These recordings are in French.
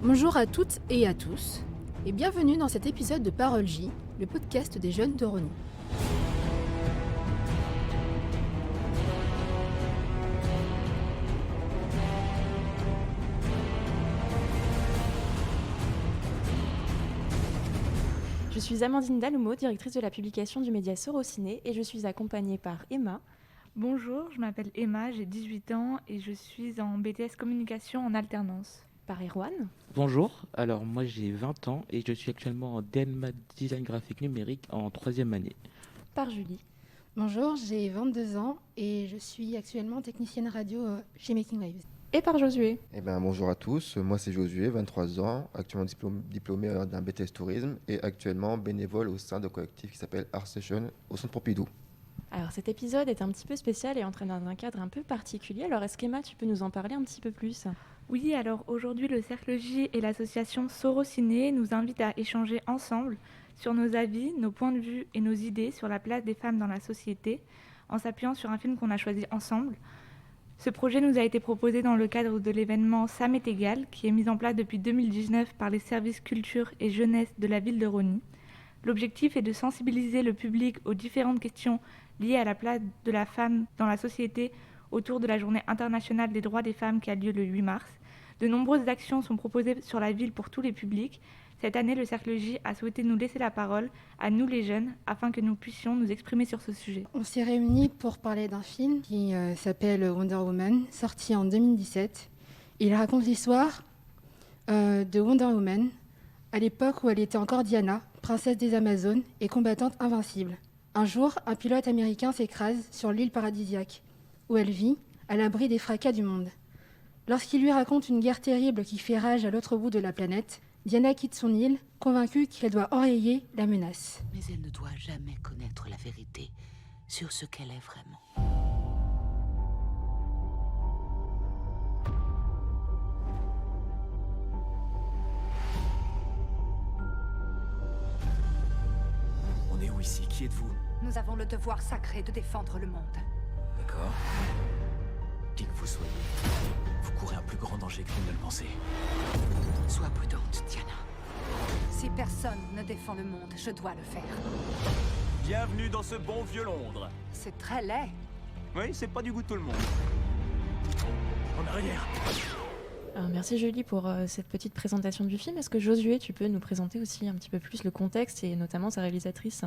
Bonjour à toutes et à tous, et bienvenue dans cet épisode de Parole J, le podcast des jeunes de Rony. Je suis Amandine Daloumo, directrice de la publication du média Sorociné, et je suis accompagnée par Emma. Bonjour, je m'appelle Emma, j'ai 18 ans et je suis en BTS Communication en alternance. Par Erwan. Bonjour, alors moi j'ai 20 ans et je suis actuellement en DNMA Design Graphique Numérique en 3e année. Par Julie. Bonjour, j'ai 22 ans et je suis actuellement technicienne radio chez Making Waves. Et par Josué. Bonjour à tous, moi c'est Josué, 23 ans, actuellement diplômé d'un BTS Tourisme et actuellement bénévole au sein d'un collectif qui s'appelle Art Session au Centre Pompidou. Alors cet épisode est un petit peu spécial et entré dans un cadre un peu particulier. Alors est-ce qu'Emma, tu peux nous en parler un petit peu plus ? Oui, alors aujourd'hui le Cercle J et l'association Sorociné nous invitent à échanger ensemble sur nos avis, nos points de vue et nos idées sur la place des femmes dans la société en s'appuyant sur un film qu'on a choisi ensemble. Ce projet nous a été proposé dans le cadre de l'événement Ça m'est égal, qui est mis en place depuis 2019 par les services culture et jeunesse de la ville de Rony. L'objectif est de sensibiliser le public aux différentes questions liées à la place de la femme dans la société autour de la Journée internationale des droits des femmes qui a lieu le 8 mars. De nombreuses actions sont proposées sur la ville pour tous les publics. Cette année, le Cercle J a souhaité nous laisser la parole, à nous les jeunes, afin que nous puissions nous exprimer sur ce sujet. On s'est réunis pour parler d'un film qui s'appelle Wonder Woman, sorti en 2017. Il raconte l'histoire de Wonder Woman à l'époque où elle était encore Diana, princesse des Amazones et combattante invincible. Un jour, un pilote américain s'écrase sur l'île paradisiaque, où elle vit, à l'abri des fracas du monde. Lorsqu'il lui raconte une guerre terrible qui fait rage à l'autre bout de la planète, Diana quitte son île, convaincue qu'elle doit enrayer la menace. Mais elle ne doit jamais connaître la vérité sur ce qu'elle est vraiment. On est où ici? Qui êtes-vous? Nous avons le devoir sacré de défendre le monde. D'accord. Qui que vous soyez, vous courez un plus grand danger que vous ne le pensez. Sois prudente, Diana. Si personne ne défend le monde, je dois le faire. Bienvenue dans ce bon vieux Londres. C'est très laid. Oui, c'est pas du goût de tout le monde. En arrière. Alors, merci Julie pour cette petite présentation du film. Est-ce que Josué, tu peux nous présenter aussi un petit peu plus le contexte et notamment sa réalisatrice ?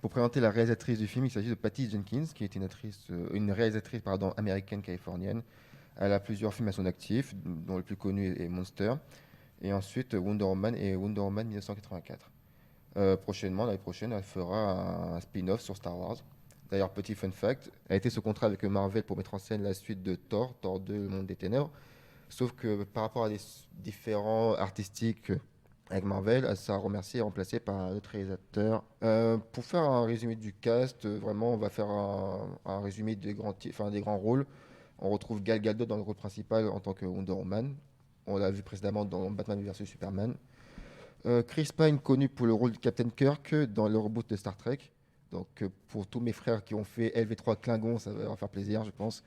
Pour présenter la réalisatrice du film, il s'agit de Patty Jenkins, qui est une réalisatrice américaine californienne. Elle a plusieurs films à son actif, dont le plus connu est Monster, et ensuite Wonder Woman et Wonder Woman 1984. L'année prochaine, elle fera un spin-off sur Star Wars. D'ailleurs, petit fun fact, elle a été sous contrat avec Marvel pour mettre en scène la suite de Thor 2, Le Monde des Ténèbres. Sauf que par rapport à des différents artistiques avec Marvel, elle sera remerciée et remplacée par un autre réalisateur. Pour faire un résumé du cast, vraiment, on va faire un résumé des grands rôles. On retrouve Gal Gadot dans le rôle principal en tant que Wonder Woman. On l'a vu précédemment dans Batman vs Superman. Chris Pine, connu pour le rôle de Captain Kirk dans le reboot de Star Trek. Donc pour tous mes frères qui ont fait LV3 Klingon, ça va leur faire plaisir, je pense.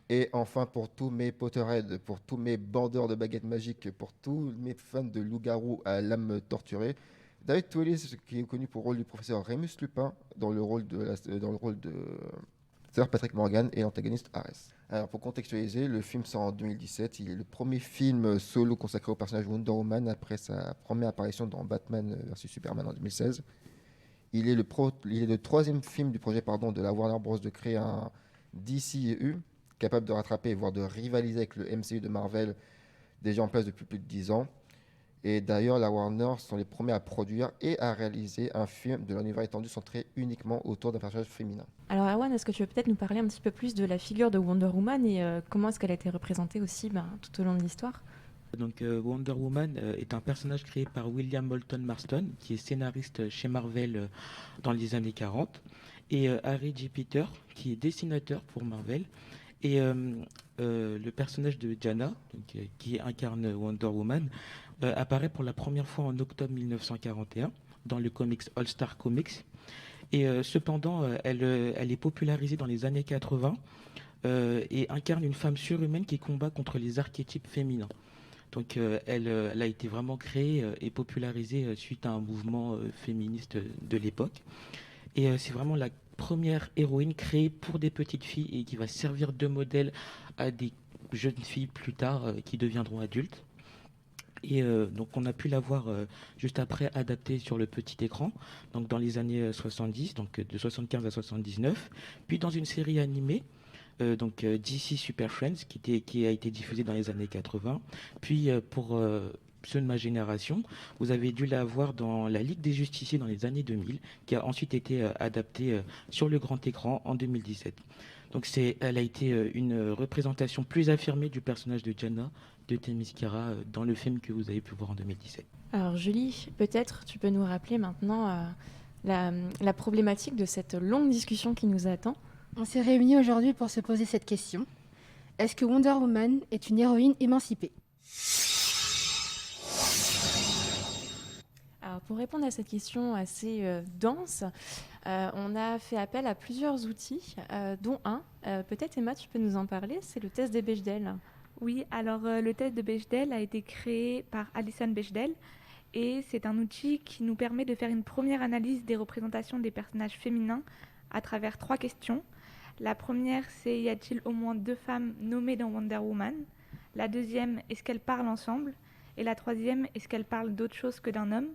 Et enfin, pour tous mes Potterheads, pour tous mes bandeurs de baguettes magiques, pour tous mes fans de loup-garou à l'âme torturée, David Thewlis, qui est connu pour le rôle du professeur Remus Lupin, dans le rôle de Sir Patrick Morgan et l'antagoniste Ares. Alors, pour contextualiser, le film sort en 2017. Il est le premier film solo consacré au personnage Wonder Woman après sa première apparition dans Batman vs Superman en 2016. Il est le troisième film du projet de la Warner Bros. De créer un DCEU, capable de rattraper, voire de rivaliser avec le MCU de Marvel, déjà en place depuis plus de 10 ans. Et d'ailleurs, la Warner sont les premiers à produire et à réaliser un film de l'univers étendu centré uniquement autour d'un personnage féminin. Alors Erwan, est-ce que tu veux peut-être nous parler un petit peu plus de la figure de Wonder Woman et comment est-ce qu'elle a été représentée aussi tout au long de l'histoire ? Donc Wonder Woman est un personnage créé par William Moulton Marston, qui est scénariste chez Marvel dans les années 40, et Harry J. Peter, qui est dessinateur pour Marvel. Et le personnage de Diana, qui incarne Wonder Woman, apparaît pour la première fois en octobre 1941 dans le comics All Star Comics. Et cependant, elle est popularisée dans les années 80 et incarne une femme surhumaine qui combat contre les archétypes féminins. Donc elle a été vraiment créée et popularisée suite à un mouvement féministe de l'époque. Et c'est vraiment la première héroïne créée pour des petites filles et qui va servir de modèle à des jeunes filles plus tard qui deviendront adultes. Et donc on a pu la voir juste après adaptée sur le petit écran, donc dans les années 70, donc de 75 à 79, puis dans une série animée, donc DC Super Friends, qui a été diffusée dans les années 80, puis pour ceux de ma génération, vous avez dû la voir dans La Ligue des Justiciers dans les années 2000, qui a ensuite été adaptée sur le grand écran en 2017. Donc elle a été une représentation plus affirmée du personnage de Diana de Themyscira dans le film que vous avez pu voir en 2017. Alors Julie, peut-être tu peux nous rappeler maintenant la problématique de cette longue discussion qui nous attend. On s'est réunis aujourd'hui pour se poser cette question. Est-ce que Wonder Woman est une héroïne émancipée ? Alors pour répondre à cette question assez dense, on a fait appel à plusieurs outils, dont un, peut-être Emma, tu peux nous en parler, c'est le test de Bechdel. Oui, alors le test de Bechdel a été créé par Alison Bechdel et c'est un outil qui nous permet de faire une première analyse des représentations des personnages féminins à travers 3 questions. La première, c'est y a-t-il au moins 2 femmes nommées dans Wonder Woman ? La deuxième, est-ce qu'elles parlent ensemble ? Et la troisième, est-ce qu'elles parlent d'autre chose que d'un homme ?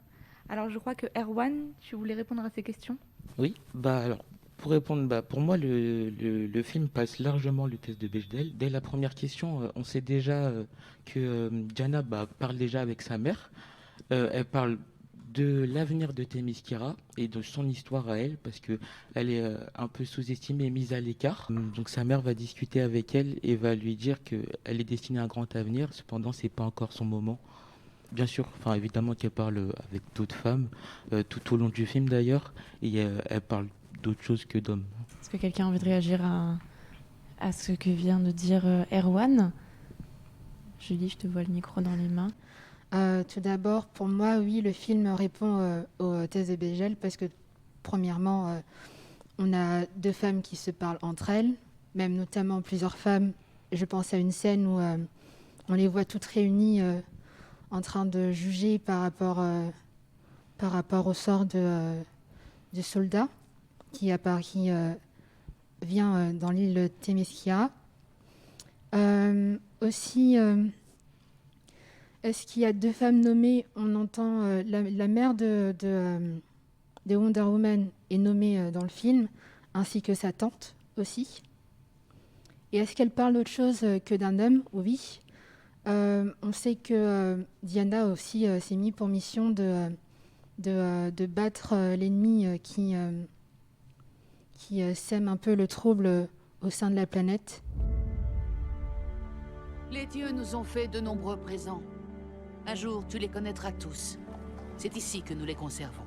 Alors je crois que Erwan, tu voulais répondre à ces questions ? Oui, alors pour répondre, pour moi le film passe largement le test de Bechdel. Dès la première question, on sait déjà que Diana parle déjà avec sa mère. Elle parle de l'avenir de Themyscira et de son histoire à elle, parce que elle est un peu sous-estimée et mise à l'écart. Donc sa mère va discuter avec elle et va lui dire qu'elle est destinée à un grand avenir, cependant c'est pas encore son moment. Bien sûr, évidemment qu'elle parle avec d'autres femmes, tout au long du film d'ailleurs, et elle parle d'autre chose que d'hommes. Est-ce que quelqu'un a envie de réagir à ce que vient de dire Erwan ? Julie, je te vois le micro dans les mains. Tout d'abord, pour moi, oui, le film répond au test de Bechdel parce que, premièrement, on a 2 femmes qui se parlent entre elles, même notamment plusieurs femmes. Je pense à une scène où on les voit toutes réunies en train de juger par rapport au sort du soldat qui vient dans l'île de Themyscira. Aussi, est-ce qu'il y a 2 femmes nommées ? On entend la mère de Wonder Woman est nommée dans le film, ainsi que sa tante aussi. Et est-ce qu'elle parle d'autre chose que d'un homme ? Oui. On sait que Diana aussi s'est mis pour mission de battre l'ennemi qui sème un peu le trouble au sein de la planète. Les dieux nous ont fait de nombreux présents. Un jour, tu les connaîtras tous. C'est ici que nous les conservons.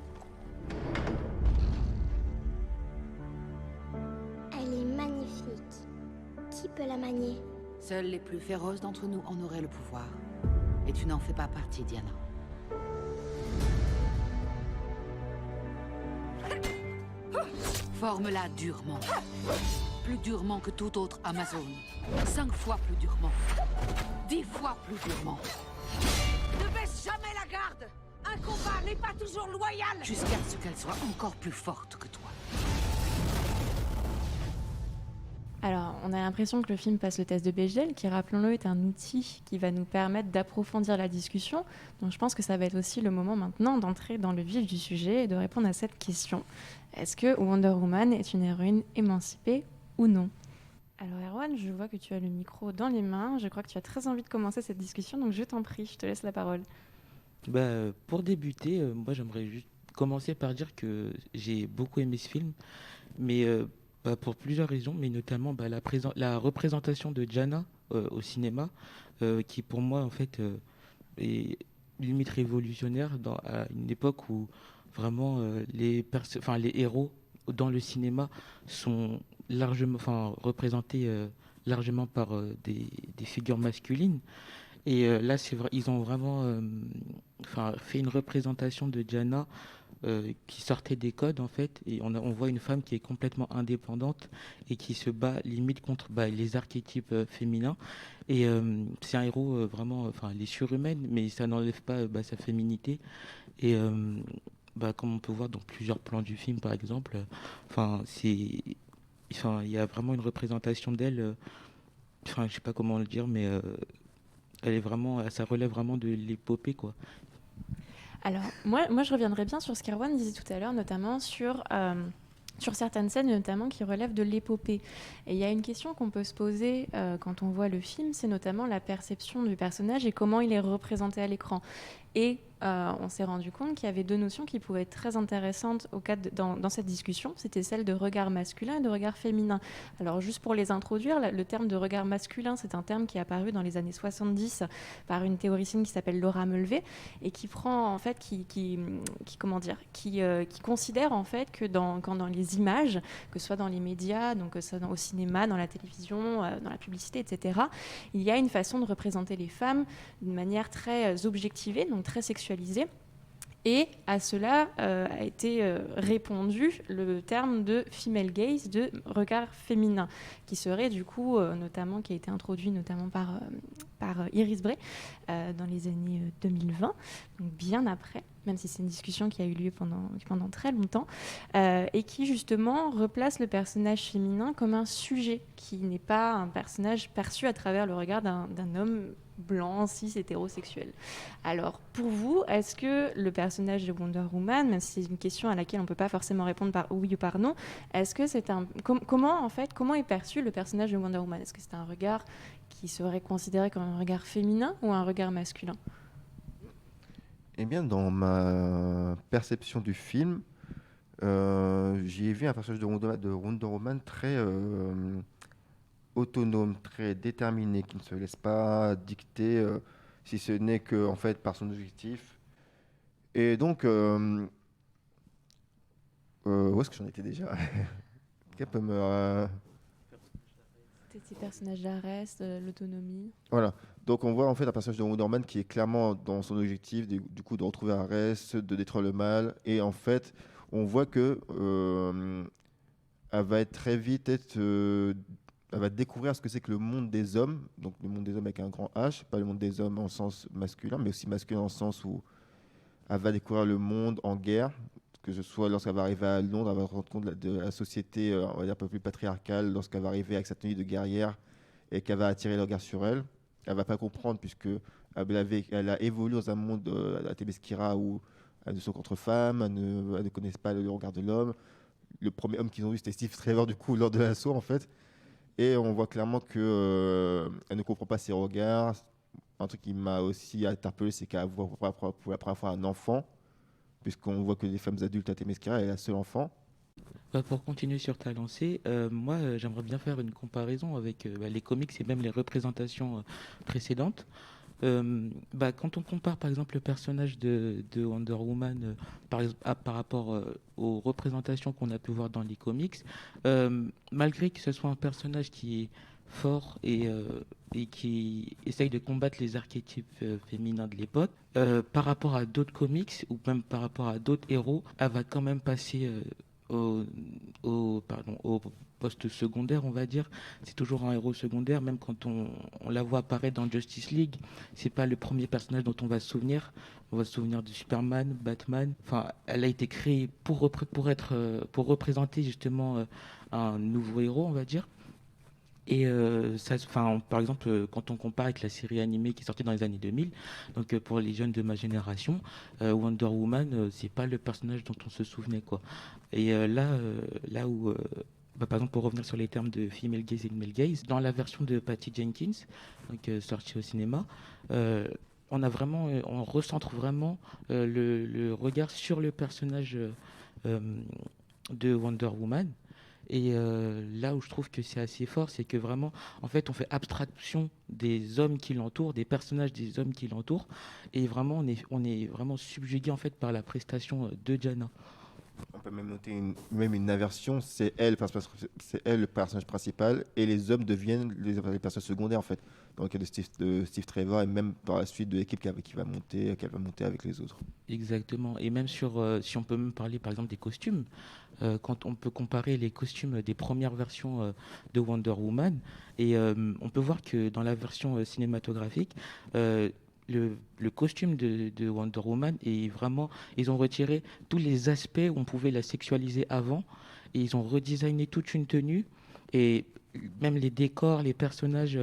Elle est magnifique. Qui peut la manier ? Seuls les plus féroces d'entre nous en auraient le pouvoir. Et tu n'en fais pas partie, Diana. Forme-la durement. Plus durement que toute autre Amazone. 5 fois plus durement. 10 fois plus durement. Ne baisse jamais la garde. Un combat n'est pas toujours loyal. Jusqu'à ce qu'elle soit encore plus forte que toi. Alors, on a l'impression que le film passe le test de Bechdel, qui, rappelons-le, est un outil qui va nous permettre d'approfondir la discussion. Donc, je pense que ça va être aussi le moment maintenant d'entrer dans le vif du sujet et de répondre à cette question. Est-ce que Wonder Woman est une héroïne émancipée ou non ? Alors, Erwan, je vois que tu as le micro dans les mains. Je crois que tu as très envie de commencer cette discussion, donc je t'en prie, je te laisse la parole. Pour débuter, moi j'aimerais juste commencer par dire que j'ai beaucoup aimé ce film, mais pour plusieurs raisons, mais notamment la représentation de Diana au cinéma, qui pour moi en fait est limite révolutionnaire à une époque où vraiment les héros dans le cinéma sont largement, représentés largement par des figures masculines. Et là, c'est vrai, ils ont vraiment fait une représentation de Diana qui sortait des codes en fait, et on voit une femme qui est complètement indépendante et qui se bat limite contre les archétypes féminins. Et c'est un héros vraiment, enfin, elle est surhumaine, mais ça n'enlève pas sa féminité. Et comme on peut voir dans plusieurs plans du film, par exemple, il y a vraiment une représentation d'elle. Enfin, je sais pas comment le dire, mais ça relève vraiment de l'épopée, quoi. Alors, moi, je reviendrai bien sur ce qu'Erwan disait tout à l'heure, notamment sur certaines scènes, notamment qui relèvent de l'épopée. Et il y a une question qu'on peut se poser quand on voit le film, c'est notamment la perception du personnage et comment il est représenté à l'écran. Et on s'est rendu compte qu'il y avait deux notions qui pouvaient être très intéressantes dans cette discussion. C'était celle de regard masculin et de regard féminin. Alors, juste pour les introduire, le terme de regard masculin, c'est un terme qui est apparu dans les années 70 par une théoricienne qui s'appelle Laura Mulvey et qui prend, en fait, qui considère, en fait, que dans les images, que ce soit dans les médias, donc que ce soit au cinéma, dans la télévision, dans la publicité, etc., il y a une façon de représenter les femmes d'une manière très objectivée, donc très sexualisée. Et à cela a été répondu le terme de female gaze, de regard féminin, qui serait du coup, qui a été introduit notamment par Iris Bray dans les années 2020, donc bien après, même si c'est une discussion qui a eu lieu pendant très longtemps, et qui justement replace le personnage féminin comme un sujet, qui n'est pas un personnage perçu à travers le regard d'un homme blanc, cis, hétérosexuel. Alors, pour vous, est-ce que le personnage de Wonder Woman, même si c'est une question à laquelle on ne peut pas forcément répondre par oui ou par non, est-ce que c'est comment est perçu le personnage de Wonder Woman? Est-ce que c'est un regard qui serait considéré comme un regard féminin ou un regard masculin? Eh bien, dans ma perception du film, j'y ai vu un personnage de Wonder Woman très autonome, très déterminé, qui ne se laisse pas dicter, si ce n'est que en fait par son objectif. Et donc, où est-ce que j'en étais déjà? Quelqu'un peut me C'était ces personnages d'Arès, l'autonomie. Voilà. Donc on voit en fait un personnage de Wonder Woman qui est clairement dans son objectif, du coup de retrouver Arès, de détruire le mal. Et en fait, on voit que elle va être très vite elle va découvrir ce que c'est que le monde des hommes, donc le monde des hommes avec un grand H, pas le monde des hommes en sens masculin, mais aussi masculin en sens où elle va découvrir le monde en guerre, que ce soit lorsqu'elle va arriver à Londres, elle va se rendre compte de la société on va dire un peu plus patriarcale, lorsqu'elle va arriver avec sa tenue de guerrière et qu'elle va attirer le regard sur elle. Elle va pas comprendre puisque elle a évolué dans un monde à Themyscira où elles ne sont qu'entre femmes, elles ne connaissent pas le regard de l'homme. Le premier homme qu'ils ont vu, c'était Steve Trevor, du coup, lors de l'assaut, en fait. Et on voit clairement qu'elle ne comprend pas ses regards. Un truc qui m'a aussi interpellé, c'est qu'elle voit pour la première fois un enfant, puisqu'on voit que les femmes adultes à Themyscira, elle est la seule enfant. Pour continuer sur ta lancée, moi j'aimerais bien faire une comparaison avec les comics et même les représentations précédentes. Quand on compare par exemple le personnage de Wonder Woman par rapport aux représentations qu'on a pu voir dans les comics, malgré que ce soit un personnage qui est fort et qui essaye de combattre les archétypes féminins de l'époque, par rapport à d'autres comics ou même par rapport à d'autres héros, elle va quand même passer au poste secondaire, on va dire. C'est toujours un héros secondaire, même quand on la voit apparaître dans Justice League. C'est pas le premier personnage dont on va se souvenir. On va se souvenir de Superman, Batman. Enfin, elle a été créée pour représenter justement un nouveau héros, on va dire. Et par exemple, quand on compare avec la série animée qui est sortie dans les années 2000, donc pour les jeunes de ma génération, Wonder Woman, c'est pas le personnage dont on se souvenait, quoi. Et là où, par exemple, pour revenir sur les termes de female gaze et male gaze, dans la version de Patty Jenkins, donc sortie au cinéma, on recentre vraiment le regard sur le personnage de Wonder Woman. Et là où je trouve que c'est assez fort, c'est que vraiment, en fait, on fait abstraction des hommes qui l'entourent, des personnages des hommes qui l'entourent, et vraiment, on est vraiment subjugué en fait par la prestation de Diana. On peut même noter une inversion, c'est elle le personnage principal et les hommes deviennent les personnages secondaires en fait. Dans le cas de Steve Trevor et même par la suite de l'équipe qu'elle va monter avec les autres. Exactement. Et même si on peut même parler par exemple des costumes, quand on peut comparer les costumes des premières versions de Wonder Woman, et on peut voir que dans la version cinématographique, le costume de Wonder Woman est vraiment, ils ont retiré tous les aspects où on pouvait la sexualiser avant, et ils ont redesigné toute une tenue, et même les décors, les personnages.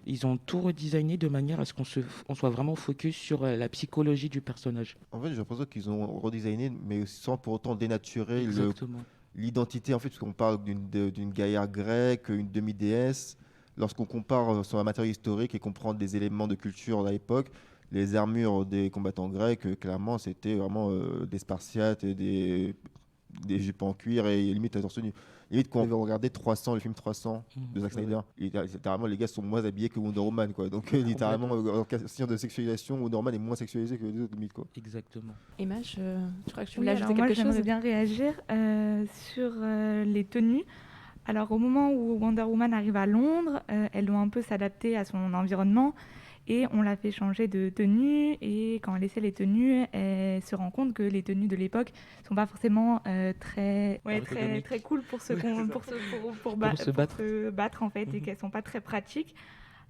Ils ont tout redesigné de manière à ce qu'on soit vraiment focus sur la psychologie du personnage. En fait, j'ai l'impression qu'ils ont redesigné, mais sans pour autant dénaturer Exactement. l'identité, en fait, parce qu'on parle d'une guerrière grecque, une demi-déesse. Lorsqu'on compare sur un matériau historique et qu'on prend des éléments de culture de l'époque, les armures des combattants grecs, clairement, c'était vraiment des Spartiates et des jupes en cuir et limite à torse nu. Limite, quand on va regarder le film 300 de Zack Snyder, littéralement, les gars sont moins habillés que Wonder Woman, quoi. Donc, littéralement, en question de sexualisation, Wonder Woman est moins sexualisée que les autres, limite, quoi. Exactement. Emma, je crois que tu Oui, voulais alors ajouter moi, quelque chose. j'aimerais bien réagir sur les tenues. Alors, au moment où Wonder Woman arrive à Londres, elle doit un peu s'adapter à son environnement et on l'a fait changer de tenue. Et quand elle essaie les tenues, elle se rend compte que les tenues de l'époque sont pas forcément très cool pour se battre en fait, et qu'elles sont pas très pratiques.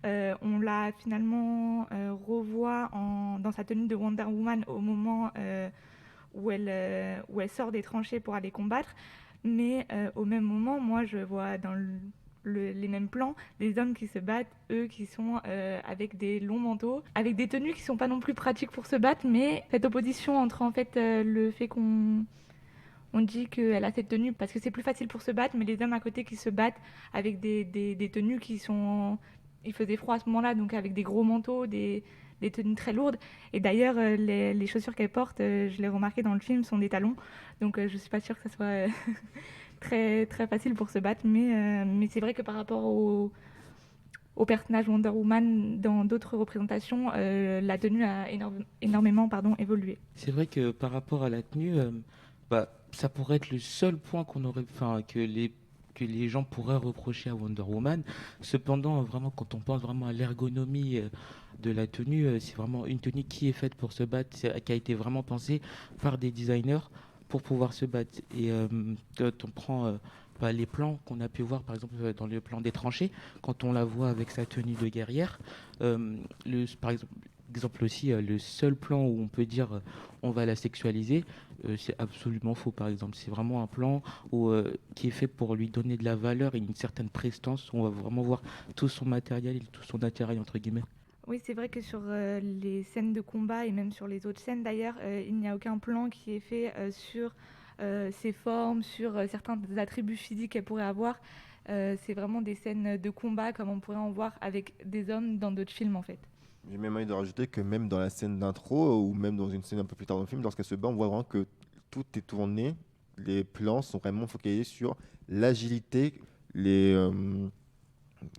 On la finalement revoit dans sa tenue de Wonder Woman au moment où elle sort des tranchées pour aller combattre. Mais au même moment, moi, je vois dans les mêmes plans des hommes qui se battent, eux qui sont avec des longs manteaux, avec des tenues qui sont pas non plus pratiques pour se battre, mais cette opposition entre en fait le fait qu'on dit qu'elle a cette tenue parce que c'est plus facile pour se battre, mais les hommes à côté qui se battent avec des tenues qui sont... Il faisait froid à ce moment-là, donc avec des gros manteaux, des tenues très lourdes. Et d'ailleurs, les chaussures qu'elle porte, je l'ai remarqué dans le film, sont des talons. Donc je suis pas sûre que ça soit très, très facile pour se battre. Mais c'est vrai que par rapport au personnage Wonder Woman dans d'autres représentations, la tenue a énormément évolué. C'est vrai que par rapport à la tenue, ça pourrait être le seul point que les gens pourraient reprocher à Wonder Woman. Cependant, vraiment, quand on pense vraiment à l'ergonomie de la tenue, c'est vraiment une tenue qui est faite pour se battre, qui a été vraiment pensée par des designers pour pouvoir se battre. Et quand on prend les plans qu'on a pu voir, par exemple, dans le plan des tranchées, quand on la voit avec sa tenue de guerrière, par exemple aussi, le seul plan où on peut dire on va la sexualiser, c'est absolument faux, par exemple. C'est vraiment un plan qui est fait pour lui donner de la valeur et une certaine prestance. On va vraiment voir tout son matériel et tout son attirail, entre guillemets. Oui, c'est vrai que sur les scènes de combat et même sur les autres scènes d'ailleurs, il n'y a aucun plan qui est fait sur ses formes, sur certains attributs physiques qu'elle pourrait avoir. C'est vraiment des scènes de combat comme on pourrait en voir avec des hommes dans d'autres films en fait. J'ai même envie de rajouter que même dans la scène d'intro ou même dans une scène un peu plus tard dans le film, lorsqu'elle se bat, on voit vraiment que tout est tourné, les plans sont vraiment focalisés sur l'agilité, j'ai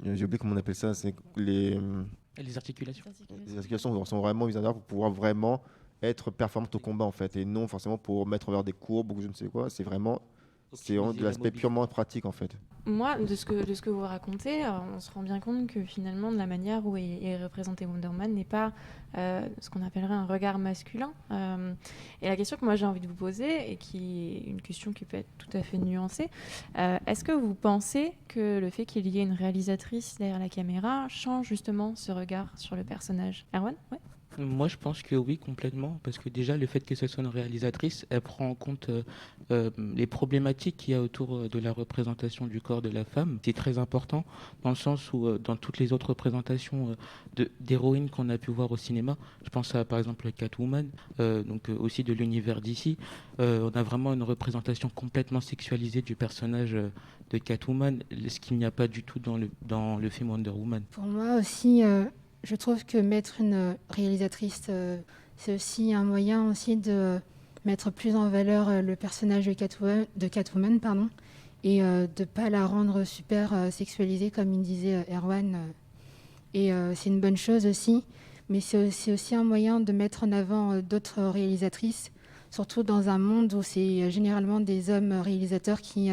oublié comment on appelle ça, c'est les articulations. Les articulations sont vraiment mises en œuvre pour pouvoir vraiment être performante au combat en fait, et non forcément pour mettre vers des courbes ou je ne sais quoi. C'est vraiment de l'aspect purement pratique en fait. Moi, de ce que vous racontez, on se rend bien compte que finalement, de la manière où est représenté Wonder Woman n'est pas ce qu'on appellerait un regard masculin. Et la question que moi j'ai envie de vous poser, et qui est une question qui peut être tout à fait nuancée, est-ce que vous pensez que le fait qu'il y ait une réalisatrice derrière la caméra change justement ce regard sur le personnage? Erwan? Ouais. Moi, je pense que oui, complètement, parce que déjà, le fait que ce soit une réalisatrice, elle prend en compte les problématiques qu'il y a autour de la représentation du corps de la femme. C'est très important, dans le sens où, dans toutes les autres représentations d'héroïnes qu'on a pu voir au cinéma, je pense à, par exemple, Catwoman, aussi de l'univers d'ici, on a vraiment une représentation complètement sexualisée du personnage de Catwoman, ce qu'il n'y a pas du tout dans le film Wonder Woman. Pour moi aussi... Je trouve que mettre une réalisatrice, c'est aussi un moyen aussi de mettre plus en valeur le personnage de Catwoman, et de ne pas la rendre super sexualisée, comme il disait Erwan. Et c'est une bonne chose aussi, mais c'est aussi un moyen de mettre en avant d'autres réalisatrices, surtout dans un monde où c'est généralement des hommes réalisateurs qui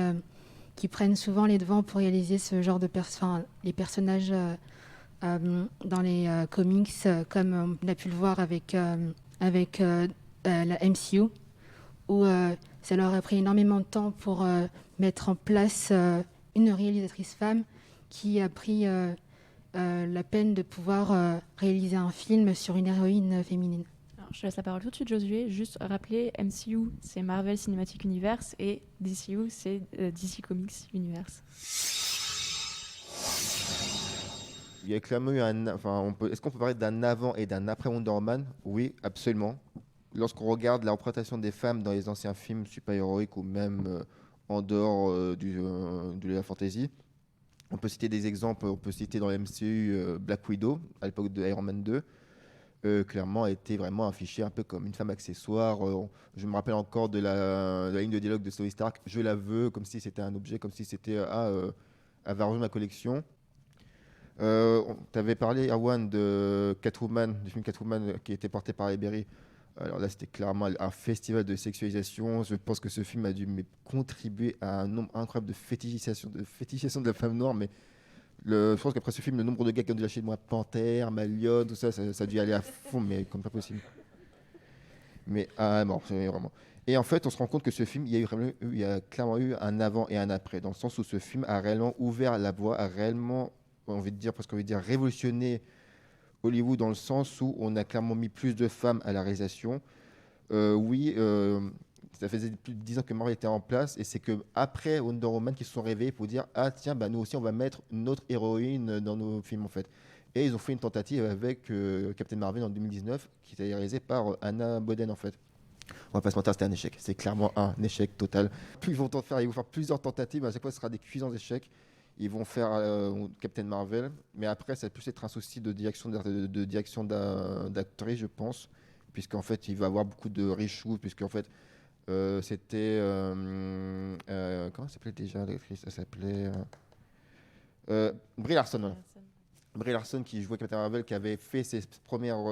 prennent souvent les devants pour réaliser ce genre de les personnages dans les comics, comme on a pu le voir avec la MCU, où ça leur a pris énormément de temps pour mettre en place une réalisatrice femme qui a pris la peine de pouvoir réaliser un film sur une héroïne féminine. Alors, je te laisse la parole tout de suite, Josué. Juste rappeler, MCU, c'est Marvel Cinematic Universe, et DCU, c'est DC Comics Universe. Il y a clairement eu est-ce qu'on peut parler d'un avant et d'un après Wonder Woman? Oui, absolument. Lorsqu'on regarde la représentation des femmes dans les anciens films super-héroïques ou même en dehors de la fantasy, on peut citer des exemples. On peut citer dans le MCU Black Widow, à l'époque de Iron Man 2, clairement a été vraiment affichée un peu comme une femme accessoire. Je me rappelle encore de la ligne de dialogue de Tony Stark, je la veux, comme si c'était un objet, comme si c'était elle va rejoindre ma collection. Tu avais parlé, Erwan, du film Catwoman qui était porté par Berry. Alors là, c'était clairement un festival de sexualisation. Je pense que ce film a dû contribuer à un nombre incroyable de fétichisation de la femme noire. Mais je pense qu'après ce film, le nombre de gars qui ont dû lâcher de moi Panthère, Malion, tout ça, ça a dû aller à fond, mais comme pas possible. Mais bon, vraiment. Et en fait, on se rend compte que ce film, il y a clairement eu un avant et un après, dans le sens où ce film a réellement ouvert la voie, a réellement, on va dire révolutionné Hollywood, dans le sens où on a clairement mis plus de femmes à la réalisation. Ça faisait plus de 10 ans que Marvel était en place, et c'est que après Wonder Woman qu'ils se sont réveillés pour dire tiens, nous aussi on va mettre notre héroïne dans nos films en fait. Et ils ont fait une tentative avec Captain Marvel en 2019 qui a été réalisée par Anna Boden en fait. On va pas se mentir, c'était un échec. C'est clairement un échec total. Plus ils vont faire plusieurs tentatives, à chaque fois ce sera des cuisants échecs. Ils vont faire Captain Marvel, mais après ça va plus être un souci de direction d'actrice, je pense, puisqu'en fait il va y avoir beaucoup de reshoots, puisqu'en fait c'était comment s'appelait déjà l'actrice? Elle s'appelait Brie Larson. Voilà. Brie Larson qui jouait Captain Marvel, qui avait fait ses premières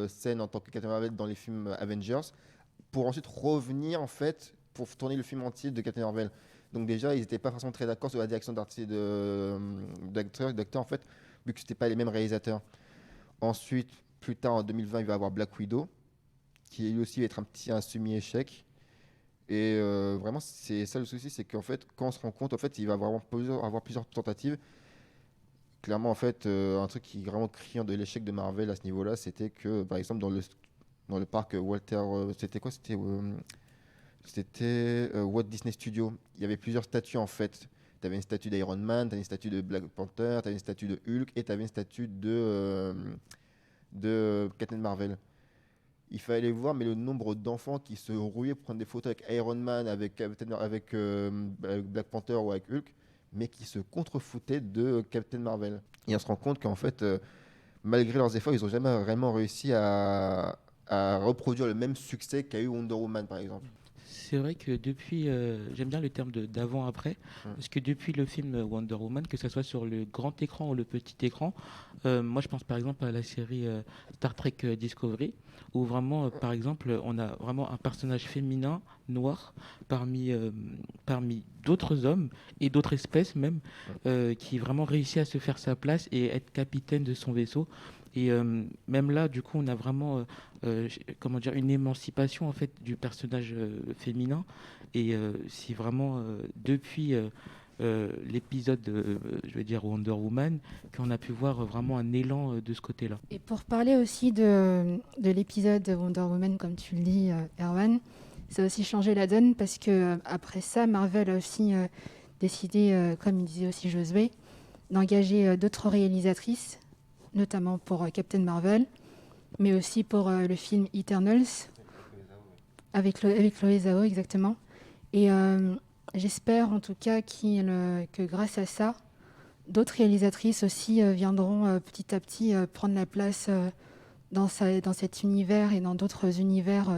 scènes en tant que Captain Marvel dans les films Avengers, pour ensuite revenir en fait pour tourner le film entier de Captain Marvel. Donc déjà, ils n'étaient pas forcément très d'accord sur la direction d'acteurs en fait, vu que c'était pas les mêmes réalisateurs. Ensuite, plus tard en 2020, il va y avoir Black Widow, qui lui aussi va être un semi-échec. Et vraiment, c'est ça le souci, c'est qu'en fait, quand on se rend compte, en fait, il va avoir plusieurs tentatives. Clairement, en fait, un truc qui est vraiment criant de l'échec de Marvel à ce niveau-là, c'était que, par exemple, dans le parc Walter, c'était Walt Disney Studios. Il y avait plusieurs statues en fait. Tu avais une statue d'Iron Man, tu avais une statue de Black Panther, tu avais une statue de Hulk et tu avais une statue de Captain Marvel. Il fallait les voir, mais le nombre d'enfants qui se rouillaient pour prendre des photos avec Iron Man, avec Black Panther ou avec Hulk, mais qui se contrefoutaient de Captain Marvel. Et on se rend compte qu'en fait, malgré leurs efforts, ils n'ont jamais vraiment réussi à reproduire le même succès qu'a eu Wonder Woman par exemple. C'est vrai que depuis, j'aime bien le terme d'avant-après, parce que depuis le film Wonder Woman, que ce soit sur le grand écran ou le petit écran, moi je pense par exemple à la série Star Trek Discovery, où vraiment, par exemple, on a vraiment un personnage féminin, noir, parmi d'autres hommes et d'autres espèces même, qui vraiment réussit à se faire sa place et être capitaine de son vaisseau. Et même là, du coup, on a vraiment une émancipation en fait du personnage féminin. Et c'est vraiment depuis l'épisode, Wonder Woman, qu'on a pu voir vraiment un élan de ce côté-là. Et pour parler aussi de l'épisode Wonder Woman, comme tu le dis, Erwan, ça a aussi changé la donne parce que après ça, Marvel a aussi décidé, comme il disait aussi Josué, d'engager d'autres réalisatrices, notamment pour Captain Marvel, mais aussi pour le film Eternals, avec Chloé Zhao, exactement. Et j'espère en tout cas que grâce à ça, d'autres réalisatrices aussi viendront petit à petit prendre la place dans cet univers et dans d'autres univers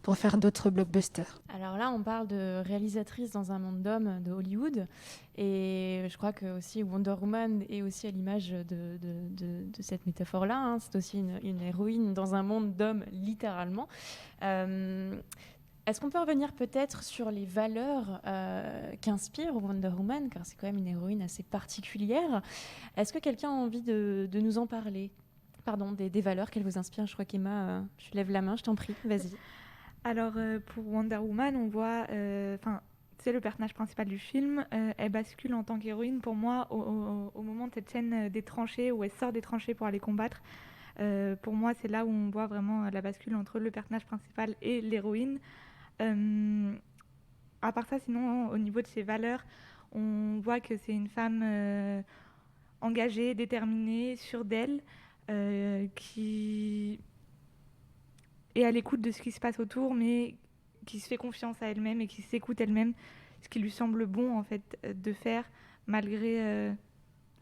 pour faire d'autres blockbusters. Alors là, on parle de réalisatrice dans un monde d'hommes de Hollywood, et je crois que aussi Wonder Woman est aussi à l'image de cette métaphore-là, hein. C'est aussi une héroïne dans un monde d'hommes, littéralement. Est-ce qu'on peut revenir peut-être sur les valeurs qu'inspire Wonder Woman, car c'est quand même une héroïne assez particulière. Est-ce que quelqu'un a envie de nous en parler? Pardon, des valeurs qu'elle vous inspire. Je crois qu'Emma, tu lèves la main, je t'en prie, vas-y. Alors, pour Wonder Woman, on voit... c'est le personnage principal du film. Elle bascule en tant qu'héroïne, pour moi, au moment de cette scène des tranchées, où elle sort des tranchées pour aller combattre. Pour moi, c'est là où on voit vraiment la bascule entre le personnage principal et l'héroïne. À part ça, sinon, au niveau de ses valeurs, on voit que c'est une femme engagée, déterminée, sûre d'elle, qui est à l'écoute de ce qui se passe autour, mais qui se fait confiance à elle-même et qui s'écoute elle-même, ce qui lui semble bon en fait de faire, malgré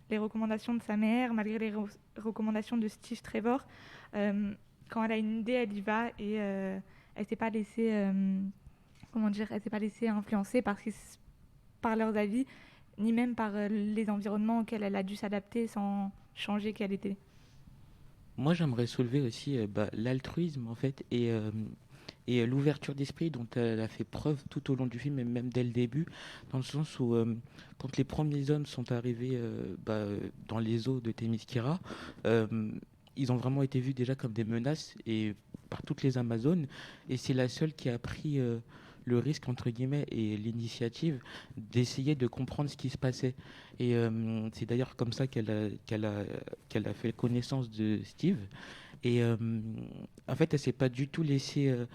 les recommandations de sa mère, malgré les recommandations de Steve Trevor. Quand elle a une idée, elle y va et elle s'est pas laissée, elle s'est pas laissée influencer par leurs avis, ni même par les environnements auxquels elle a dû s'adapter sans changer qui elle était. Moi, j'aimerais soulever aussi l'altruisme, en fait, et l'ouverture d'esprit dont elle a fait preuve tout au long du film, et même dès le début, dans le sens où, quand les premiers hommes sont arrivés dans les eaux de Themyscira, ils ont vraiment été vus déjà comme des menaces et par toutes les Amazones, et c'est la seule qui a pris le risque, entre guillemets, et l'initiative d'essayer de comprendre ce qui se passait. Et c'est d'ailleurs comme ça qu'elle a fait connaissance de Steve. Et en fait, elle s'est pas du tout laissée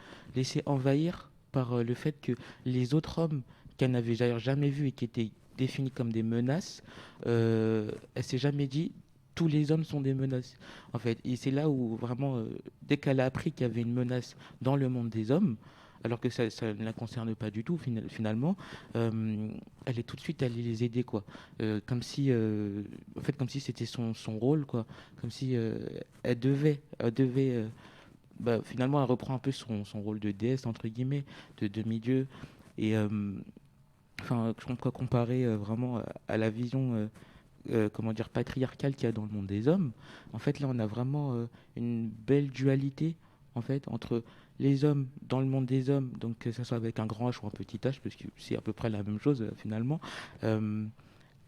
envahir par le fait que les autres hommes qu'elle n'avait d'ailleurs jamais vus et qui étaient définis comme des menaces, elle s'est jamais dit tous les hommes sont des menaces, en fait. Et c'est là où vraiment, dès qu'elle a appris qu'il y avait une menace dans le monde des hommes, alors que ça ne la concerne pas du tout finalement, elle est tout de suite allée les aider, quoi. Comme si c'était son rôle, quoi. Comme si elle devait finalement elle reprend un peu son rôle de déesse, entre guillemets, de demi-dieu. Et on peut comparer vraiment à la vision patriarcale qu'il y a dans le monde des hommes. En fait, là on a vraiment une belle dualité, en fait, entre les hommes dans le monde des hommes, donc que ce soit avec un grand H ou un petit H, parce que c'est à peu près la même chose finalement,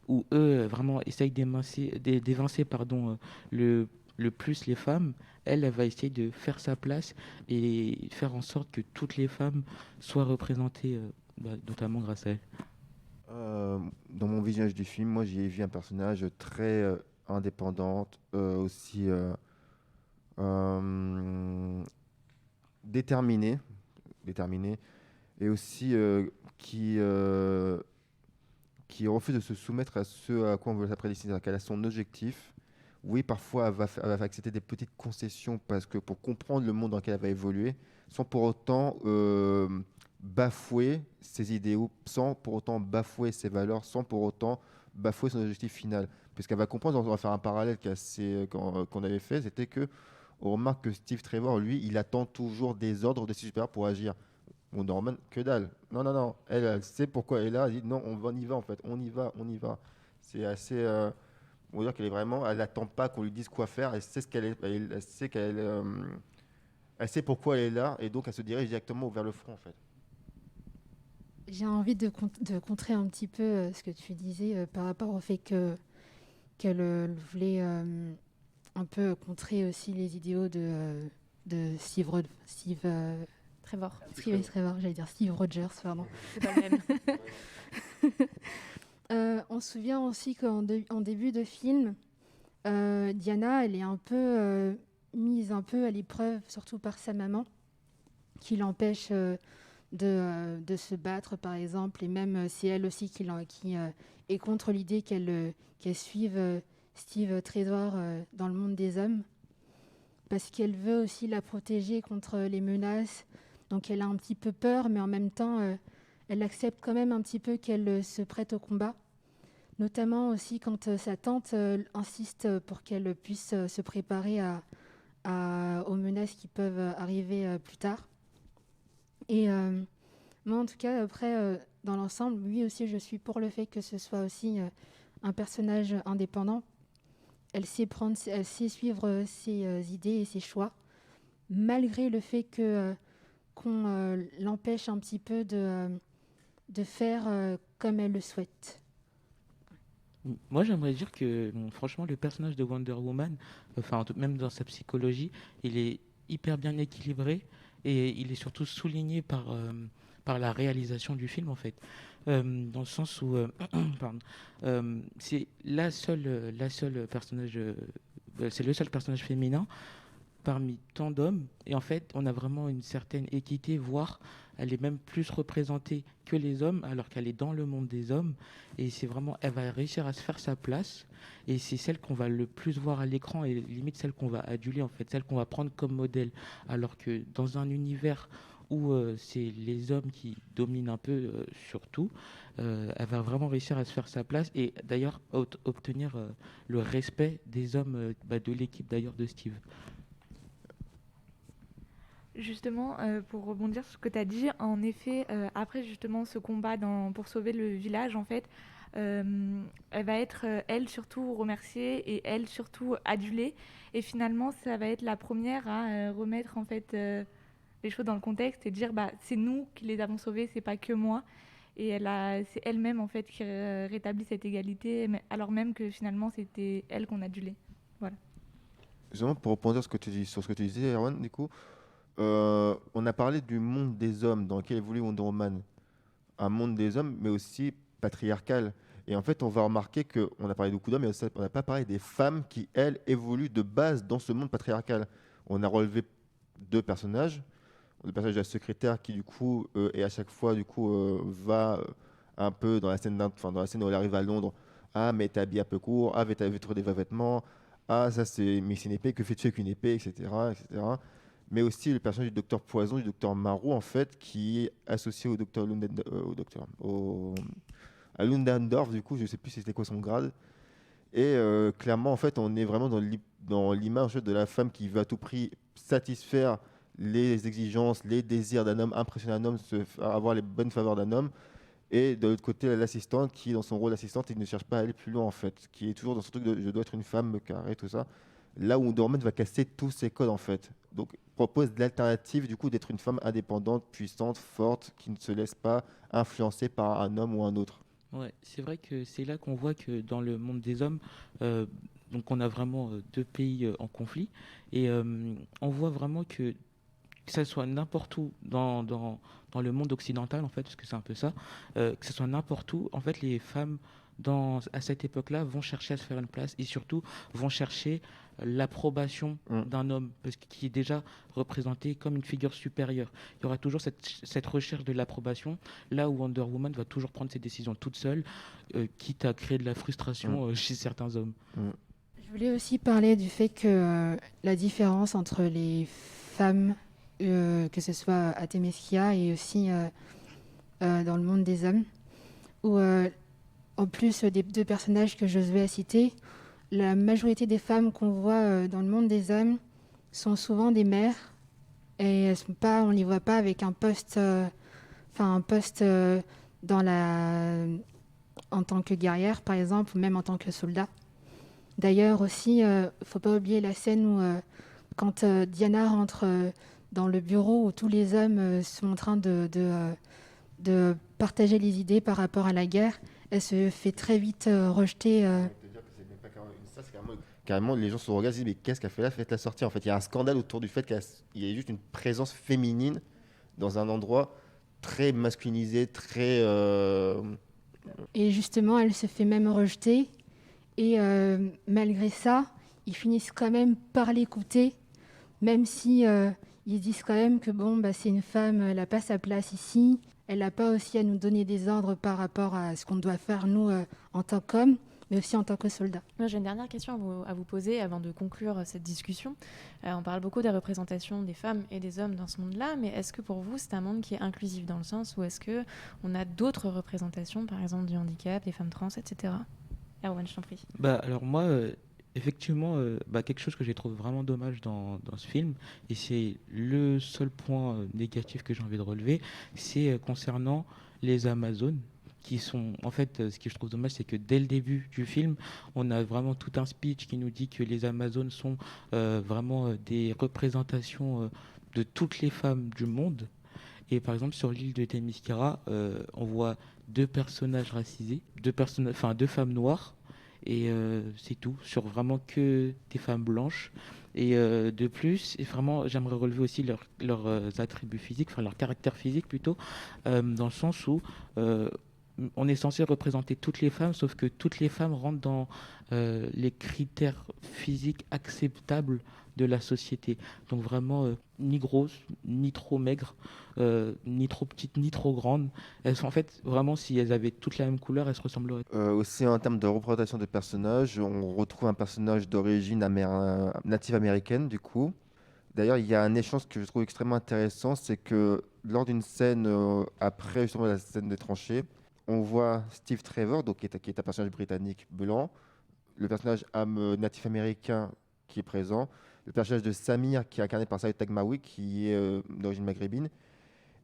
où eux vraiment essayent d'évincer le plus les femmes. Elle va essayer de faire sa place et faire en sorte que toutes les femmes soient représentées, notamment grâce à elle. Dans mon visionnage du film, moi j'y ai vu un personnage très indépendante, aussi déterminé, et aussi qui refuse de se soumettre à ce à quoi on veut la prédestiner, c'est-à-dire qu'elle a son objectif. Oui, parfois elle va accepter des petites concessions pour comprendre le monde dans lequel elle va évoluer, sans pour autant bafouer ses idéaux, sans pour autant bafouer ses valeurs, sans pour autant bafouer son objectif final. Puisqu'elle va comprendre, on va faire un parallèle qu'on avait fait, c'était que on remarque que Steve Trevor, lui, il attend toujours des ordres de ses supérieurs pour agir. Wonder Woman, que dalle. Non. Elle sait pourquoi elle est là. Elle dit non, on y va en fait. On y va. C'est assez. On va dire qu'elle est vraiment. Elle n'attend pas qu'on lui dise quoi faire. Elle sait ce qu'elle est. Elle sait elle sait pourquoi elle est là et donc elle se dirige directement vers le front en fait. J'ai envie de contrer un petit peu ce que tu disais par rapport au fait qu'elle voulait un peu contrer aussi les idéaux de Steve Trevor. J'allais dire Steve Rogers, pardon. C'est pas le même. On se souvient aussi qu'en début de film, Diana, elle est un peu mise un peu à l'épreuve, surtout par sa maman, qui l'empêche de se battre, par exemple, et même c'est elle aussi qui est contre l'idée qu'elle suive Steve Trevor dans le monde des hommes, parce qu'elle veut aussi la protéger contre les menaces. Donc elle a un petit peu peur, mais en même temps, elle accepte quand même un petit peu qu'elle se prête au combat, notamment aussi quand sa tante insiste pour qu'elle puisse se préparer aux menaces qui peuvent arriver plus tard. Et moi, en tout cas, après, dans l'ensemble, oui aussi, je suis pour le fait que ce soit aussi un personnage indépendant. Elle sait suivre ses idées et ses choix, malgré le fait que qu'on l'empêche un petit peu de faire comme elle le souhaite. Moi, j'aimerais dire que, bon, franchement, le personnage de Wonder Woman, même dans sa psychologie, il est hyper bien équilibré et il est surtout souligné par la réalisation du film, en fait. Dans le sens où, pardon, c'est c'est le seul personnage féminin parmi tant d'hommes. Et en fait, on a vraiment une certaine équité, voire elle est même plus représentée que les hommes, alors qu'elle est dans le monde des hommes. Et c'est vraiment, elle va réussir à se faire sa place. Et c'est celle qu'on va le plus voir à l'écran et limite celle qu'on va aduler, en fait, celle qu'on va prendre comme modèle. Alors que dans un univers où c'est les hommes qui dominent un peu sur tout, elle va vraiment réussir à se faire sa place et d'ailleurs obtenir le respect des hommes de l'équipe d'ailleurs de Steve. Justement, pour rebondir sur ce que tu as dit, en effet, après justement ce combat pour sauver le village, en fait, elle va être, elle, surtout remerciée et elle, surtout adulée. Et finalement, ça va être la première à remettre, en fait, les choses dans le contexte et dire, bah, c'est nous qui les avons sauvés, c'est pas que moi. Et c'est elle-même, en fait, qui rétablit cette égalité, alors même que finalement, c'était elle qu'on adulait. Voilà. Justement, pour répondre sur ce que tu disais, Erwan, du coup, on a parlé du monde des hommes dans lequel évolue Wonder Woman. Un monde des hommes, mais aussi patriarcal. Et en fait, on va remarquer qu'on a parlé beaucoup d'hommes, mais on n'a pas parlé des femmes qui, elles, évoluent de base dans ce monde patriarcal. On a relevé deux personnages. Le personnage de la secrétaire qui, du coup, et à chaque fois, du coup, va un peu dans la scène où elle arrive à Londres. Ah, mais t'es habillé un peu court. Ah, mais t'as trouvé des vrais vêtements. Ah, ça, c'est une épée. Que fais-tu avec une épée, etc., etc. Mais aussi le personnage du docteur Poison, du docteur Marrow, en fait, qui est associé au docteur à Lundendorf, du coup, je sais plus c'était quoi son grade. Et clairement, en fait, on est vraiment dans l'image de la femme qui veut à tout prix satisfaire les exigences, les désirs d'un homme, impressionner un homme, avoir les bonnes faveurs d'un homme. Et de l'autre côté, l'assistante qui, dans son rôle d'assistante, il ne cherche pas à aller plus loin, en fait, qui est toujours dans ce truc de je dois être une femme, me carrer, tout ça. Là où Wonder Woman va casser tous ces codes, en fait. Donc, propose l'alternative, du coup, d'être une femme indépendante, puissante, forte, qui ne se laisse pas influencer par un homme ou un autre. Ouais, c'est vrai que c'est là qu'on voit que dans le monde des hommes, donc on a vraiment deux pays en conflit et on voit vraiment que ça soit n'importe où dans le monde occidental en fait, parce que c'est un peu ça, que ce soit n'importe où, en fait les femmes à cette époque-là vont chercher à se faire une place et surtout vont chercher l'approbation d'un homme parce qui est déjà représenté comme une figure supérieure. Il y aura toujours cette recherche de l'approbation là où Wonder Woman va toujours prendre ses décisions toute seule, quitte à créer de la frustration chez certains hommes. Je voulais aussi parler du fait que la différence entre les femmes, que ce soit à Temeskia et aussi dans le monde des hommes, où en plus des deux personnages que Josué a cités, la majorité des femmes qu'on voit dans le monde des hommes sont souvent des mères et on ne les voit pas avec un poste, en tant que guerrière par exemple, ou même en tant que soldat. D'ailleurs aussi, il ne faut pas oublier la scène où quand Diana rentre dans le bureau où tous les hommes sont en train de partager les idées par rapport à la guerre, elle se fait très vite rejeter. Carrément, les gens se regardent et se disent mais qu'est-ce qu'elle fait là, faites-la sortir. En fait, il y a un scandale autour du fait qu'il y ait juste une présence féminine dans un endroit très masculinisé, très... Et justement, elle se fait même rejeter. Et malgré ça, ils finissent quand même par l'écouter, même si ils disent quand même que c'est une femme, elle n'a pas sa place ici. Elle n'a pas aussi à nous donner des ordres par rapport à ce qu'on doit faire, nous, en tant qu'hommes, mais aussi en tant que soldats. Moi, j'ai une dernière question à vous poser avant de conclure cette discussion. On parle beaucoup des représentations des femmes et des hommes dans ce monde-là, mais est-ce que pour vous, c'est un monde qui est inclusif dans le sens où est-ce qu'on a d'autres représentations, par exemple du handicap, des femmes trans, etc. Erwan, je t'en prie. Alors moi, effectivement, quelque chose que j'ai trouvé vraiment dommage dans ce film, et c'est le seul point négatif que j'ai envie de relever, c'est concernant les Amazones, qui sont, en fait, ce que je trouve dommage, c'est que dès le début du film, on a vraiment tout un speech qui nous dit que les Amazones sont vraiment des représentations de toutes les femmes du monde. Et par exemple, sur l'île de Themyscira, on voit deux personnages racisés, deux femmes noires, et c'est tout, sur vraiment que des femmes blanches. Et de plus, et vraiment, j'aimerais relever aussi leurs attributs physiques, enfin leur caractère physique plutôt, dans le sens où on est censé représenter toutes les femmes, sauf que toutes les femmes rentrent dans les critères physiques acceptables de la société. Donc vraiment, ni grosse, ni trop maigre, ni trop petite, ni trop grande. Elles sont en fait, vraiment, si elles avaient toutes la même couleur, elles se ressembleraient. Aussi en termes de représentation de personnages, on retrouve un personnage d'origine native américaine du coup. D'ailleurs, il y a un échange que je trouve extrêmement intéressant, c'est que lors d'une scène après justement la scène des tranchées, on voit Steve Trevor, donc qui est un personnage britannique blanc, le personnage natif américain qui est présent, le personnage de Samir qui est incarné par Saïd Taghmaoui qui est d'origine maghrébine.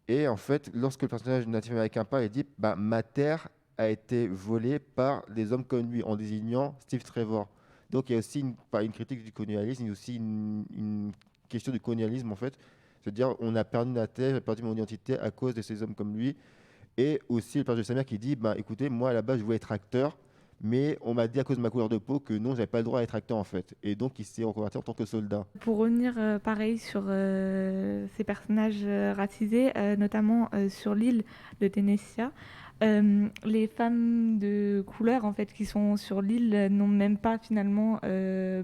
Et en fait, lorsque le personnage natif américain parle, il dit bah, ma terre a été volée par des hommes comme lui, en désignant Steve Trevor. Donc il y a aussi pas une critique du colonialisme, il y a aussi une question du colonialisme en fait. C'est-à-dire on a perdu la terre, j'ai perdu mon identité à cause de ces hommes comme lui. Et aussi le personnage de Samir qui dit bah, écoutez, moi à la base je voulais être acteur, mais on m'a dit à cause de ma couleur de peau que non, j'avais pas le droit à être acteur en fait. Et donc il s'est reconverti en tant que soldat. Pour revenir pareil sur ces personnages racisés, notamment sur l'île de Tennessee, les femmes de couleur en fait qui sont sur l'île n'ont même pas finalement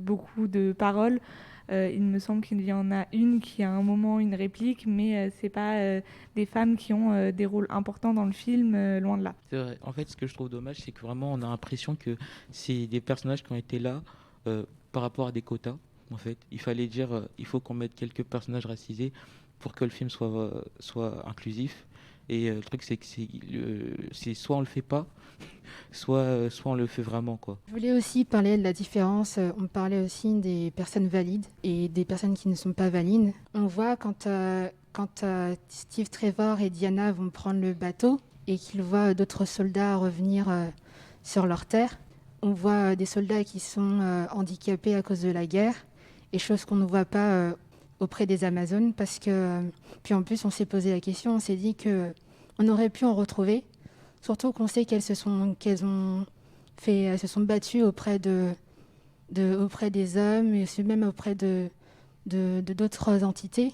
beaucoup de paroles. Il me semble qu'il y en a une qui a un moment une réplique, mais c'est pas des femmes qui ont des rôles importants dans le film, loin de là. C'est vrai. En fait, ce que je trouve dommage, c'est que vraiment on a l'impression que c'est des personnages qui ont été là par rapport à des quotas. En fait, il fallait dire il faut qu'on mette quelques personnages racisés pour que le film soit inclusif. Et le truc, c'est que c'est soit on le fait pas, soit on le fait vraiment, quoi. Je voulais aussi parler de la différence. On parlait aussi des personnes valides et des personnes qui ne sont pas valides. On voit quand Steve Trevor et Diana vont prendre le bateau et qu'ils voient d'autres soldats revenir sur leur terre. On voit des soldats qui sont handicapés à cause de la guerre, et chose qu'on ne voit pas auprès des Amazones, parce que puis en plus on s'est posé la question, on s'est dit que on aurait pu en retrouver, surtout qu'on sait elles se sont battues auprès auprès des hommes et aussi même auprès de d'autres entités,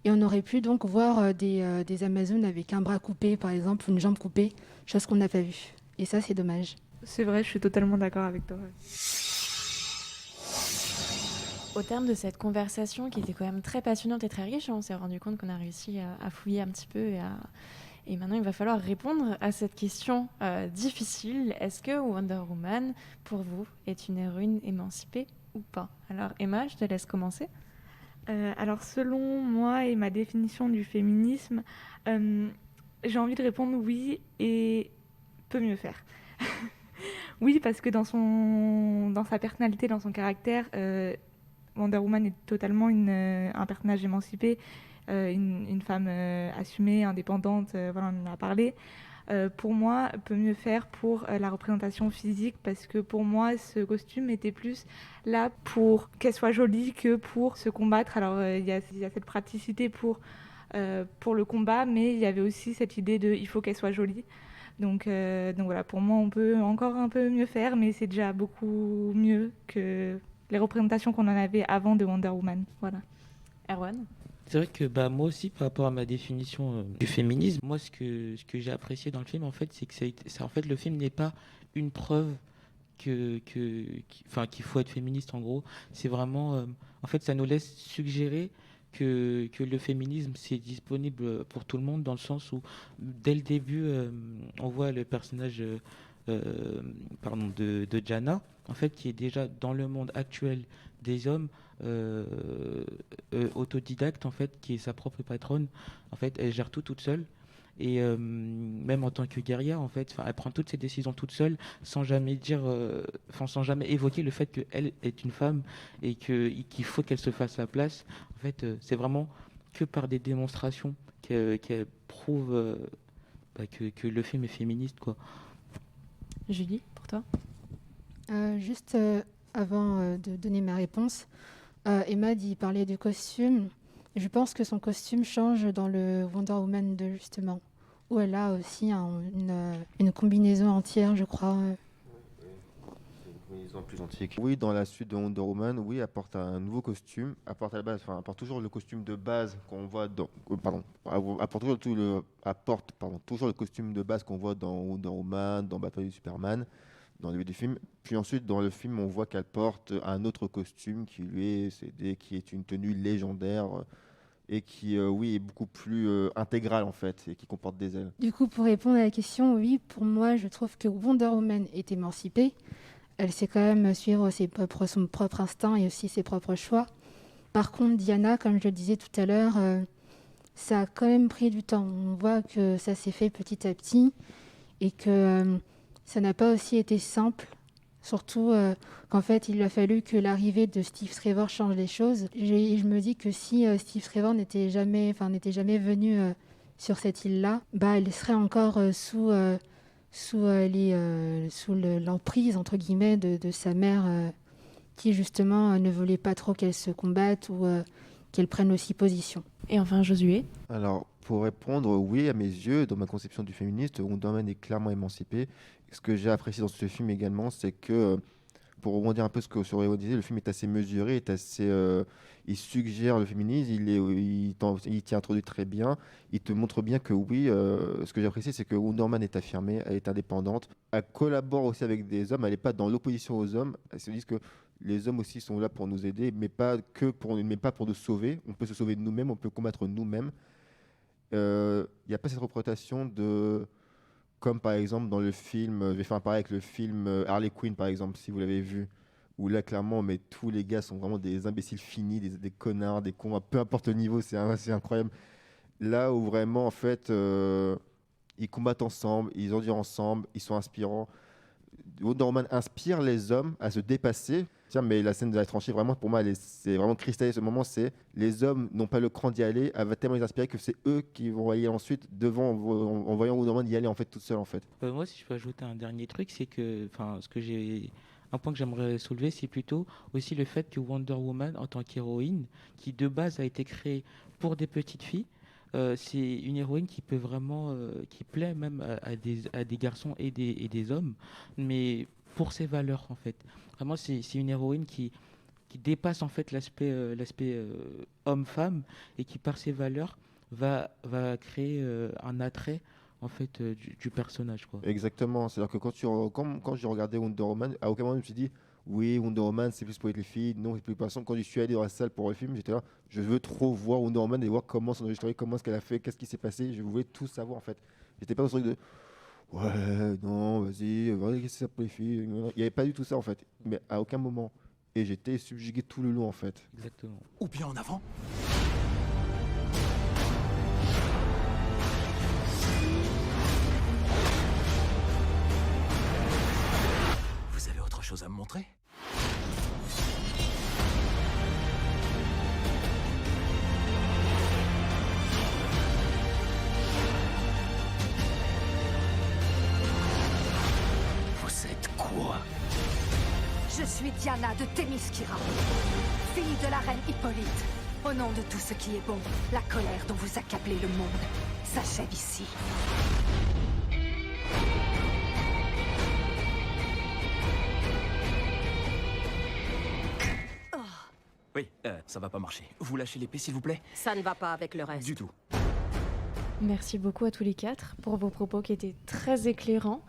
et on aurait pu donc voir des Amazones avec un bras coupé par exemple, ou une jambe coupée, chose qu'on n'a pas vue, et ça c'est dommage. C'est vrai, je suis totalement d'accord avec toi. Au terme de cette conversation qui était quand même très passionnante et très riche, on s'est rendu compte qu'on a réussi à fouiller un petit peu et maintenant il va falloir répondre à cette question difficile. Est-ce que Wonder Woman, pour vous, est une héroïne émancipée ou pas? Alors Emma, je te laisse commencer. Alors selon moi et ma définition du féminisme, j'ai envie de répondre oui et peut mieux faire. Oui, parce que dans sa personnalité, dans son caractère, Wonder Woman est totalement un personnage émancipé, une femme assumée, indépendante, voilà, on en a parlé. Pour moi, peut mieux faire pour la représentation physique, parce que pour moi, ce costume était plus là pour qu'elle soit jolie que pour se combattre. Alors, il y a cette praticité pour le combat, mais il y avait aussi cette idée de il faut qu'elle soit jolie. Donc voilà, pour moi, on peut encore un peu mieux faire, mais c'est déjà beaucoup mieux que les représentations qu'on en avait avant de Wonder Woman. Voilà. Erwan? C'est vrai que moi aussi, par rapport à ma définition du féminisme, moi ce que j'ai apprécié dans le film, en fait, c'est que en fait, le film n'est pas une preuve qu'il faut être féministe, en gros. C'est vraiment, en fait, ça nous laisse suggérer que le féminisme c'est disponible pour tout le monde, dans le sens où dès le début on voit le personnage de Jana, en fait, qui est déjà dans le monde actuel des hommes autodidacte, en fait, qui est sa propre patronne. En fait, elle gère tout toute seule. Et même en tant que guerrière, en fait, elle prend toutes ses décisions toute seule, sans jamais sans jamais évoquer le fait qu'elle est une femme et qu'il faut qu'elle se fasse sa place. En fait, c'est vraiment que par des démonstrations qu'elle prouve que le film est féministe, quoi. Julie, pour toi? Juste avant de donner ma réponse, Emma dit parler du costume. Je pense que son costume change dans le Wonder Woman 2, justement, où elle a aussi une combinaison entière, je crois. Plus antique. Oui, dans la suite de Wonder Woman, oui, apporte un nouveau costume, apporte toujours le costume de base qu'on voit dans, apporte toujours le costume de base qu'on voit dans Wonder Woman, dans Batman v Superman, dans le début du film. Puis ensuite, dans le film, on voit qu'elle porte un autre costume qui lui est cédé, qui est une tenue légendaire et qui, est beaucoup plus intégrale en fait, et qui comporte des ailes. Du coup, pour répondre à la question, oui, pour moi, je trouve que Wonder Woman est émancipée. Elle sait quand même suivre son propre instinct et aussi ses propres choix. Par contre, Diana, comme je le disais tout à l'heure, ça a quand même pris du temps. On voit que ça s'est fait petit à petit et que ça n'a pas aussi été simple. Surtout qu'en fait, il a fallu que l'arrivée de Steve Trevor change les choses. Je me dis que si Steve Trevor n'était jamais venu sur cette île-là, elle serait encore sous l'emprise entre guillemets de sa mère qui justement ne voulait pas trop qu'elle se combatte ou qu'elle prenne aussi position. Et enfin Josué. Alors pour répondre, oui, à mes yeux, dans ma conception du féministe, Wonder Woman est clairement émancipée. Ce que j'ai apprécié dans ce film également, c'est que, pour rebondir un peu sur Ewa disait, le film est assez mesuré, il suggère le féminisme, il t'y introduit très bien, il te montre bien que oui, ce que j'ai apprécié, c'est que Wonder Woman est affirmée, elle est indépendante, elle collabore aussi avec des hommes, elle n'est pas dans l'opposition aux hommes, elle se dit que les hommes aussi sont là pour nous aider, mais pas pour nous sauver, on peut se sauver de nous-mêmes, on peut combattre nous-mêmes. Il n'y a pas cette représentation de... Comme par exemple dans le film, je vais faire un parallèle avec le film Harley Quinn par exemple, si vous l'avez vu, où là clairement, mais tous les gars sont vraiment des imbéciles finis, des connards, des cons, peu importe le niveau, c'est incroyable. Là où vraiment en fait, ils combattent ensemble, ils endurent ensemble, ils sont inspirants. Wonder Woman inspire les hommes à se dépasser. Tiens, mais la scène de la tranchée, vraiment, pour moi, c'est vraiment cristallé. Ce moment, c'est les hommes n'ont pas le cran d'y aller. Elle va tellement les inspirer que c'est eux qui vont voyer ensuite devant, en voyant Wonder Woman y aller en fait toute seule en fait. Moi, si je peux ajouter un dernier truc, c'est que, un point que j'aimerais soulever, c'est plutôt aussi le fait que Wonder Woman, en tant qu'héroïne, qui de base a été créée pour des petites filles, c'est une héroïne qui peut vraiment, qui plaît même à des garçons et des hommes, mais pour ses valeurs en fait. Vraiment, c'est une héroïne qui dépasse en fait l'aspect homme-femme et qui par ses valeurs va créer un attrait en fait du personnage quoi. Exactement, c'est-à-dire que quand j'ai regardé Wonder Woman, à aucun moment je me suis dit oui, Wonder Woman c'est plus pour les filles, non c'est plus pour les garçons. Quand je suis allé dans la salle pour le film, j'étais là, je veux trop voir Wonder Woman et voir comment son histoire, comment est-ce qu'elle a fait, qu'est-ce qui s'est passé, je voulais tout savoir en fait. J'étais pas dans ce truc de ouais, non, vas-y, qu'est-ce que c'est pour les filles. Il n'y avait pas du tout ça en fait, mais à aucun moment. Et j'étais subjugué tout le long en fait. Exactement. Ou bien en avant. Vous avez autre chose à me montrer ? Vous êtes quoi ? Je suis Diana de Themyscira, fille de la reine Hippolyte. Au nom de tout ce qui est bon, la colère dont vous accablez le monde s'achève ici. Oui, ça va pas marcher. Vous lâchez l'épée s'il vous plaît ? Ça ne va pas avec le reste. Du tout. Merci beaucoup à tous les quatre pour vos propos qui étaient très éclairants.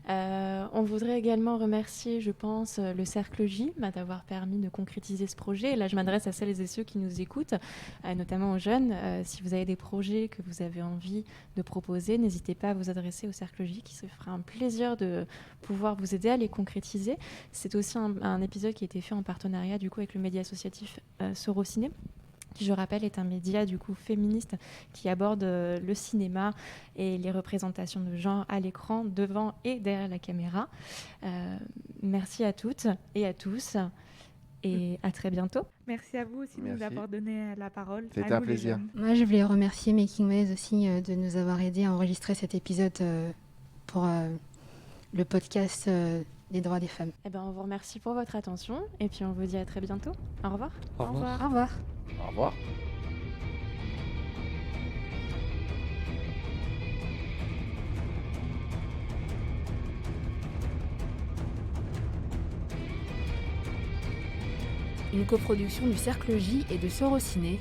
On voudrait également remercier, je pense, le Cercle J d'avoir permis de concrétiser ce projet. Et là, je m'adresse à celles et ceux qui nous écoutent, notamment aux jeunes. Si vous avez des projets que vous avez envie de proposer, n'hésitez pas à vous adresser au Cercle J, qui se fera un plaisir de pouvoir vous aider à les concrétiser. C'est aussi un épisode qui a été fait en partenariat du coup, avec le média associatif Sorociné, qui, je rappelle, est un média du coup féministe qui aborde le cinéma et les représentations de genre à l'écran, devant et derrière la caméra. Merci à toutes et à tous et à très bientôt. Merci à vous aussi de nous avoir donné la parole. C'était un plaisir. Moi, je voulais remercier Making Waves aussi de nous avoir aidés à enregistrer cet épisode pour le podcast des droits des femmes. Eh ben, on vous remercie pour votre attention et puis on vous dit à très bientôt. Au revoir. Au revoir. Au revoir. Au revoir. une coproduction du Cercle J et de Sorociné,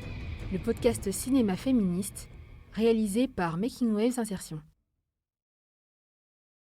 le podcast cinéma féministe, réalisé par Making Waves Insertion.